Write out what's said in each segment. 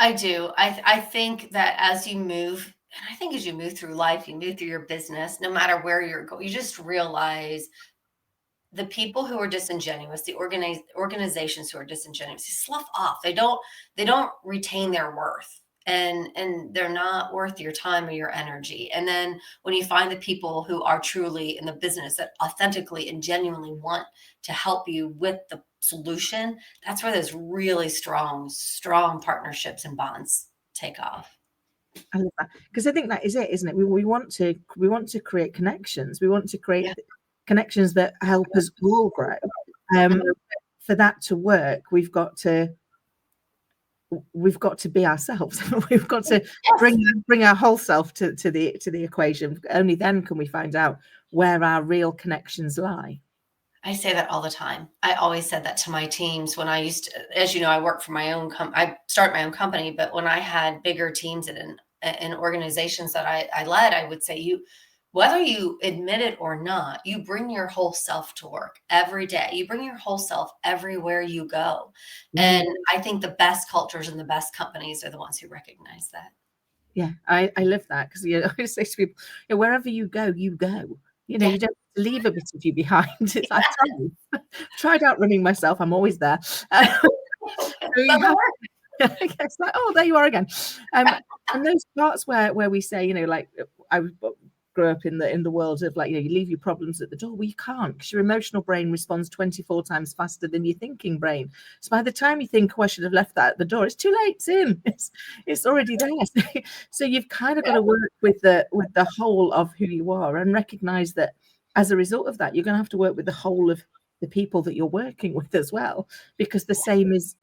I do. I think that as you move, and I think as you move through life, you move through your business, no matter where you're going, you just realize the people who are disingenuous, the organizations who are disingenuous, you slough off. They don't retain their worth. And they're not worth your time or your energy. And then when you find the people who are truly in the business that authentically and genuinely want to help you with the solution, that's where those really strong partnerships and bonds take off. I love that because I think that is it, isn't it? We want to create connections. We want to create Yeah. connections that help us all grow. Um, Mhm. for that to work, we've got to be ourselves. We've got to Yes. bring our whole self to the equation. Only then can we find out where our real connections lie. I say that all the time. I always said that to my teams when I used to, as you know, I work for my own I start my own company, but when I had bigger teams in organizations that I led, I would say whether you admit it or not, you bring your whole self to work every day. You bring your whole self everywhere you go. Mm. And I think the best cultures and the best companies are the ones who recognize that. Yeah, I love that because I say to people, wherever you go, you go. Yeah. You don't leave a bit of you behind. I've tried out running myself. I'm always there. So you Doesn't have, work. I guess, like, oh, there you are again. And those parts where we say, like, I grew up in the world of, like, you leave your problems at the door. Well, you can't, because your emotional brain responds 24 times faster than your thinking brain. So by the time you think, oh, I should have left that at the door, it's too late. It's in. It's already there. So you've kind of got Yeah. to work with the whole of who you are and recognize that as a result of that, you're going to have to work with the whole of the people that you're working with as well, because the same is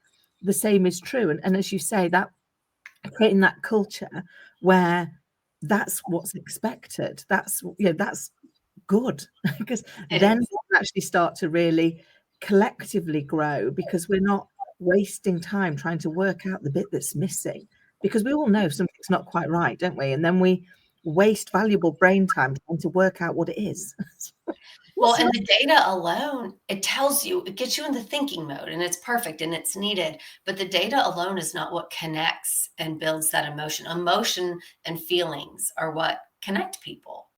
true. And as you say, that creating that culture where that's what's expected, that's good. Because It then we is. can actually start to really collectively grow, because we're not wasting time trying to work out the bit that's missing, because we all know something's not quite right, don't we? And then we waste valuable brain time trying to work out what it is. Well, What's and wrong? the data alone, it tells you, it gets you in the thinking mode and it's perfect and it's needed. But the data alone is not what connects and builds that emotion. Emotion and feelings are what connect people.